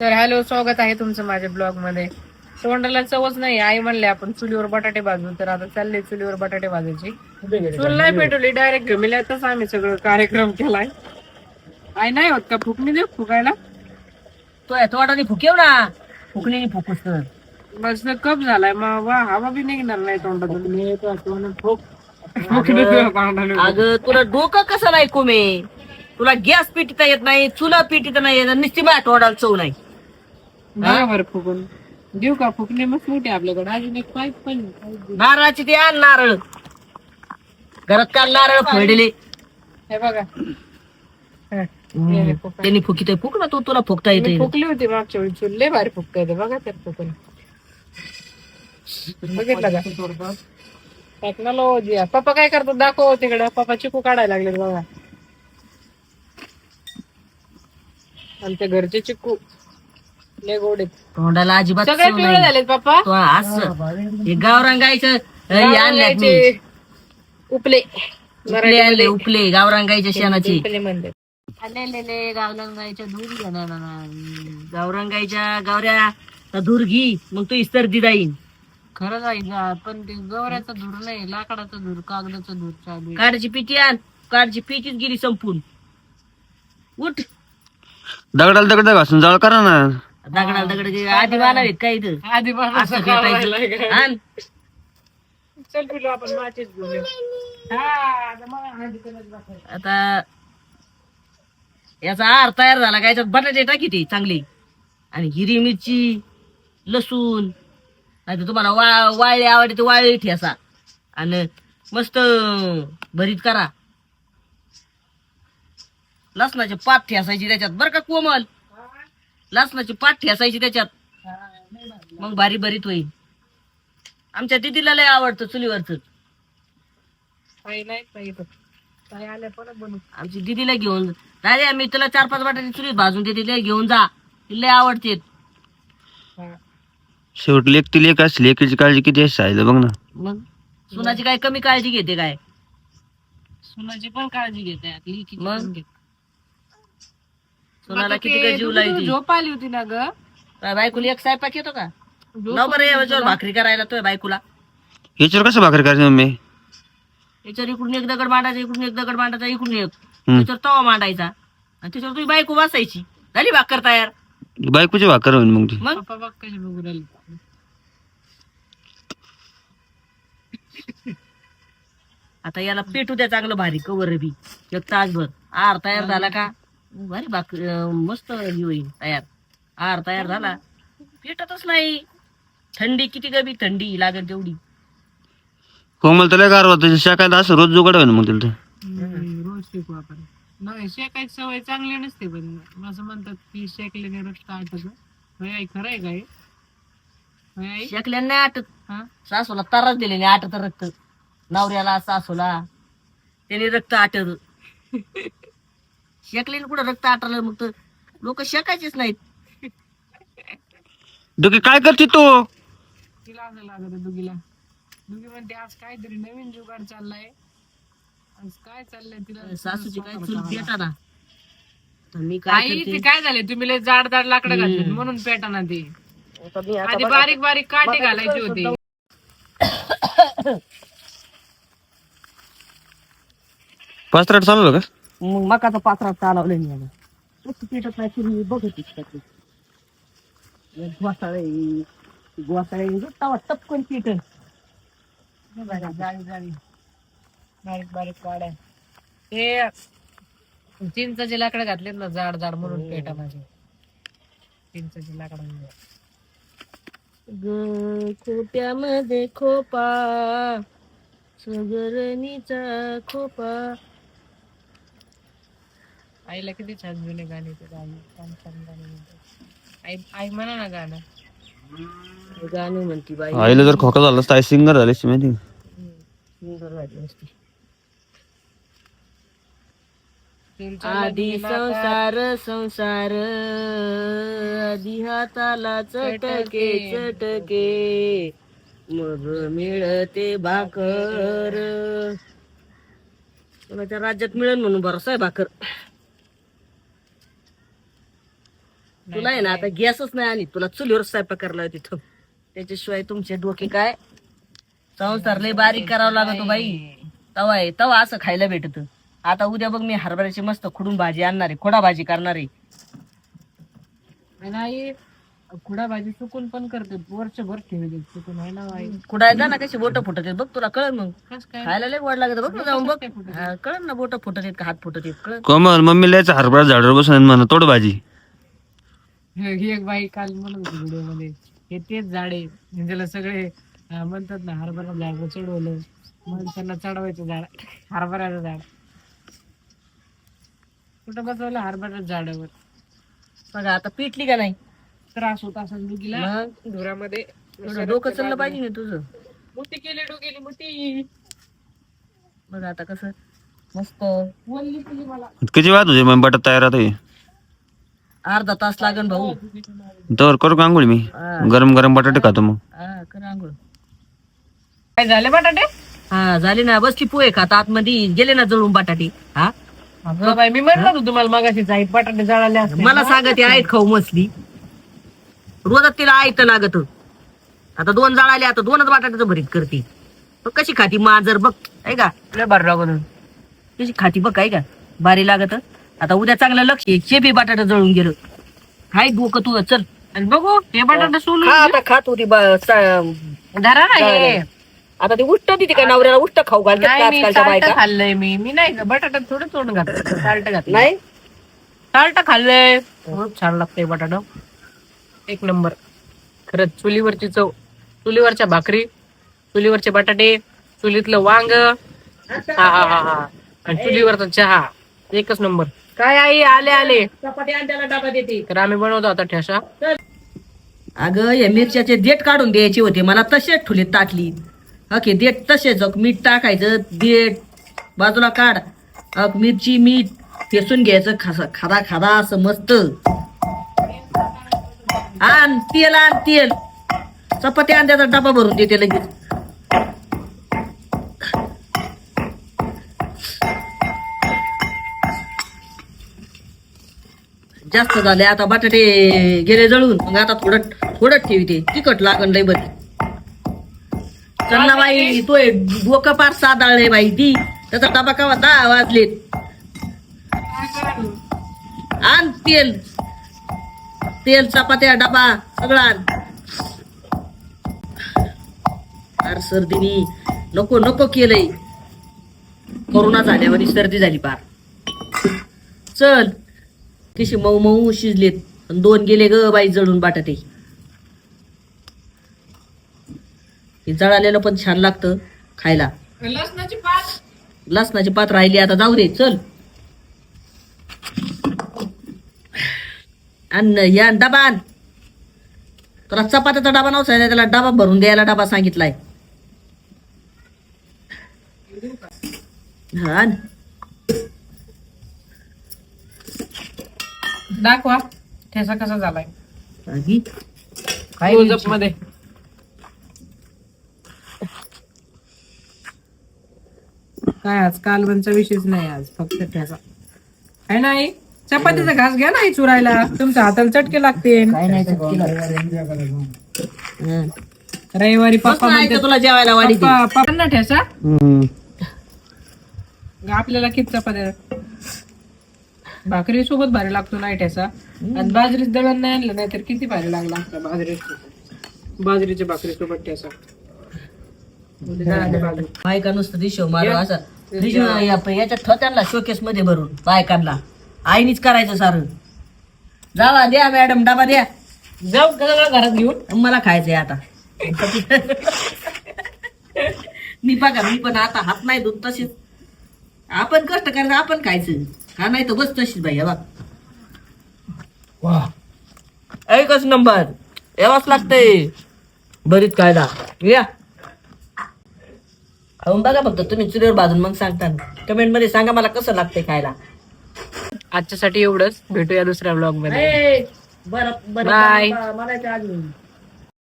तर हॅलो, स्वागत आहे तुमचं माझ्या ब्लॉग मध्ये. तोंडाला चवच नाही. आई म्हणले आपण चुलीवर बटाटे भाजू, तर आता चालले चुलीवर बटाटे भाजायची. चूल नाही पेटवली, डायरेक्ट घमिल्यातच आम्ही सगळं कार्यक्रम केलाय. आई नाही होत का फुकणी देऊ फुकायला? तो तोंडाने फुकेव ना, फुकणी फुकूस तर बस कप झालाय मग, वा हवा बी निघणार नाही तोंडातून. अगं तुला डोकं कसं नाही कुमे, तुला गॅस पिटीता येत नाही, चुला पिटीता नाही येत, नुसती माझ्या तोंडाला चव नाही. बरोबर फुकून देऊ का? फुकणे मस्त मोठी आपल्याकडे. अजून एक पाईप पण नारळाची ते आण, नारळ घरात काल नारळ फोडले. हे बघा, त्यांनी फुकित फुक ना, तू तुला फुकता येते. फुकली होती मागच्या वेळी चूल, लय भारी फुकता येते बघा त्यात फुकून. बघितलं का टेक्नॉलॉजी? पप्पा काय करतात दाखव तिकडं. पप्पा चिकू काढायला लागले बघा, आमच्या घरचे चिकू लय गोड आहेत. तोंडाला अजिबात सगळे चव पिवळे नाही. झालेत पप्पा. तो असं हे गावरांगायचं गावरांगाचे उपले आणले, उपले गावरांगायच्या शेणाचे. उपले म्हणतात. आलेले गावरांगायच्या दूर घेणार, गावरांगायच्या गावऱ्या धूर घी, मग तू इस्तर जाईन. खरंच आहे, पण ते गवऱ्याचा धूर नाही, लाकडाचा धूर, कागदाचा धूर चालू आहे. काढची पिटी आण, काढची पिटीच गेली संपून. उठ, दगडाला दगड घासून जाळ करा ना. दगडाला दगड आधी मानावेत काय इथं आधी असं भेटायचं. आण. चल पिलो आपण माचीच घेऊन येऊ. आता याचा आहार तयार झाला काय, बटाटे टाकी ते चांगली, आणि हिरवी मिरची, लसूण, नाही तुम्हाला वाळली आवडते तर वाळली ठेसा, आणि मस्त भरीत करा. लसणाची पात ठेसायची त्याच्यात बरं का कोमल, लसणाची पात ठेसायची त्याच्यात, मग भारी भरीत होईल. आमच्या दिदीला लय आवडतं चुलीवरच. आल्या परत बनवू. आमची दिदीला घेऊन राजा, मी तुला 4-5 बटाटे चुलीत भाजून देते, लय घेऊन जा, तिला लय आवडते. शेवटी लेख ती लेख असली, लेकीची काळजी किती आहे बघ ना. मग सुनाची काय कमी काळजी घेते काय? सुनाची पण काळजी घेते. मग सुनाला किती काय जीव लावते. झोप आली होती ना ग? बायकोला एक स्वयंपाक येतो का? न बरं याच्यावर भाकरी करायला तो बायकोला. याच्यावर कसं भाकरी करायची मम्मी? याच्यावर इकडून एक दगड मांडायचा, इकडून एक दगड मांडायचा, इकडून एक, त्याच्यावर तवा मांडायचा, आणि त्याच्यावर तुझी बायको बसायची, झाली भाकर तयार. बायकोची भाकर होईल मग ती. मग पप्पा बघ कशी बघू राहिली. आता याला पेटू द्या चांगलं भारी, कवर बी एक तासभर. आहार तयार झाला का भारी भाकर मस्त ही होईल तयार. आहार तयार झाला, पेटतच नाही. थंडी किती गबी, थंडी लागेल तेवढी. कोमल त्याला गार होत शाकायला असं रोज जुगाड होईल मग तिला. रोज शिकू आपण. नाही, शेकायची सवय चांगली नसते, पण असं म्हणतात की शेकल्याने रक्त आटत. आई खरं आहे काय? आई शेकल्याने नाही आटत. हा, सासूला त्रास दिले आटत रक्त, नवऱ्याला सासूला त्याने रक्त आटत. शेकल्याने कुठं रक्त आटलं, मग तर लोक शेकायचेच नाहीत. डोके काय करते तू? तिला असं लागत दुगीला. दुगी म्हणते आज काहीतरी नवीन जुगाड चाललाय. आज काय चाललंय तिला? सासूची काय चूल पेटा ना. तर मी काय आई करते, ते काय झाले, तुम्ही लय जाड जाड लाकडं घातली म्हणून पेटाना ते. आता मी आता आधी बघा, बारीक बारीक काटे घालायची होती. पाचराट चाललो का? मग मकाचा पात्रा चालवलं मी आता. कसं पेटत नाही तुम्ही बघत घोसाळे तवा टपकन पेटल. जाळी जाळी बारीक बारीक काड्या. ते चिंचाचे लाकडं घातलेत ना जाड जाड म्हणून पेटा माझे. चिंचाचे लाकडं ग खोप्यामध्ये खोपा, सगरणीचा खोपा. आईला किती छान जुने गाणे ते छान छान गाणे म्हणतात. आई आई म्हणा ना गाणं. गाणं म्हणती बाई. आईला जर खोका झाला तर सिंगर झाले माहिती. सुंदर वाटली असती. तुमच्या आधी लग्नाला संसार संसार, आधी हाताला चटके चटके, मग मिळते भाकर. कोणाच्या राज्यात मिळेल म्हणून बरंच आहे भाकर. तुला आहे ना आता गॅसच नाही आणि तुला चुलीवर स्वयंपाक करायला तिथं त्याच्याशिवाय तुमचे डोके काय संसार लय बारीक करावं लागतो बाई. तवा आहे तवा असं खायला भेटत. आता उद्या बघ मी हरभऱ्याची मस्त खुडून भाजी आणणार आहे, खोडा भाजी करणार आहे. नाही खुडा भाजी चुकून पण करते वर्षभर ठेवली चुकून आहे ना आई. खुडायला ना कशी बोट फुटत आहेत बघ तुला कळलं मग. कस काय खायला लय गोड लागत बघ ना जाऊन बघ. हा, कळलं ना बोट फुटत आहेत का हात फुटत आहेत कळलं. कोमल मम्मी लिहायचं हरभरा झाडावर बसून म्हणा तोड भाजी. ही एक बाई काल म्हणत होती व्हिडिओ मध्ये हे तेच झाड आहे त्याला सगळे म्हणतात ना हरभरा झाड चढवलं माणसांना चढवायचं झाड हरभऱ्याचं झाड. कुठं बसवलं हरभऱ्याच्या झाडावर. बघा आता पिटली का नाही. त्रास होत असं मुलीला मग धुरामध्ये थोडं डोकं चाललं पाहिजे ना तुझं. मोठी केली डोकेली मोठी बघ आता कसं मस्त बोलली तुझी मला किती वाद होते मग बटाट तयार आहे अर्धा तास लागन भाऊ. तर करू का आंघोळी मी गरम गरम बटाटे खातो मग. हा कर आंघोळ. काय झाले बटाटे. हा झाली ना बसली पोहे खात आतमध्ये गेले ना जळून बटाटे. हा अगं बाई मी म्हणलं होतं तुम्हाला मगाशी जाईत बटाटे जळाले असते. मला सांगते आहेत खाऊ मसली रोजात तिला आयत लागत. आता 2 जळाले आता 2च बटाट्याचं भरीत करते. बघ कशी खाती मांजर बघ आहे का लय भारी लागत कशी खाती बघ आहे का भारी लागत. आता उद्या चांगलं लक्ष आहे. चेबी बटाटा जळून गेलं हाय डोकं तू चल आणि बघू हे बटाटे सोलून खा आता खात होती धरा ना हे. आता ते उष्ट देते का नवऱ्याला उष्ट खाऊ घालतात का नाही मी आजकालच्या साल्ट बायका. खाल्लंय मी नाही का बटाटा थोडं तोंड घातलं साल्ट घातलं नाही साल्ट खाल्लंय खूप छान लागतंय बटाटा एक नंबर खरंच. चुलीवरची चव चुलीवरच्या भाकरी चुलीवरचे बटाटे चुलीतलं वांग हा हा हा हा आणि चुलीवरचा चहा एकच नंबर. काय आई आले आले चपाती आणि त्याला डबा देते. तर आम्ही बनवतो आता ठेसा. अगं या मिरच्याचे देठ काढून द्यायचे होते मला तसेच ठुले ताटली. ओके देठ तसेच मीठ टाकायचं देठ बाजूला काढ. मिरची मीठ ठेसून घ्यायचं खादा खादा असं मस्त. आण तेल चपाती आण त्याचा डबा भरून देते लगेच. जास्त झाले आता बटाटे गेले जळून मग आता थोडं ठेवते तिखट लागण लय बरी. चल ना बाई तो डोकं पार साधाळले बाई ती त्याचा डबा कावा 10 वाजलेत. आण तेल चपात्या डबा सगळं आण. फार सर्दीनी नको नको केलंय. कोरोना झाल्यावर सर्दी झाली पार. चल कशी मऊ मऊ शिजलेत 2 गेले ग बाई जळून बटाटे. हे जळालेलं पण छान लागतं खायला. लसणाची पात राहिली आता जाऊ दे चल. या डबा आण. तुला चपात्याचा डबा नव्हता त्याला डबा भरून द्यायला डबा सांगितलाय. हा दाखवा ठेसा कसा झालाय काय क्लोजअप मध्ये. काय आज कालवणचा विषयच नाही आज फक्त ठेसा आहे नाही. चपातीचा घास घ्या नाही चुरायला तुमच्या हाताला चटके लागते. काय नाही रविवारी पप्पा म्हणते तुला जेवायला वाढी दे. पप्पांना ठेसा आपल्याला किती चपात्या भाकरी सोबत भारी लागतो नाही ठेसा. आणि बाजरीच दळण नाही आणलं नाही तर किती भारी लागला असता बाजरीच्या भाकरी सोबत ठेसा. बायका नुसतं दिशो मारो असं याच्या ठोत्यांना शोकेस मध्ये भरून बायकांना आईनीच करायचं सारं. जावा द्या मॅडम डबा द्या. जाऊ घरात घेऊन मला खायचंय आता. मी बघा मी पण आता हात नाही धुत तशीच आपण कष्ट करायचं आपण खायचं हा नाही तर बस तशीच बाई बघ. एकच नंबर यावाच लागतंय बरीच कायदा या खाऊन बघा फक्त तुम्ही चुलीवर भाजून मग सांगता कमेंट मध्ये सांगा मला कसं लागतंय खायला. आजच्यासाठी एवढंच भेटूया दुसऱ्या ब्लॉग मध्ये. बरं Bye. मला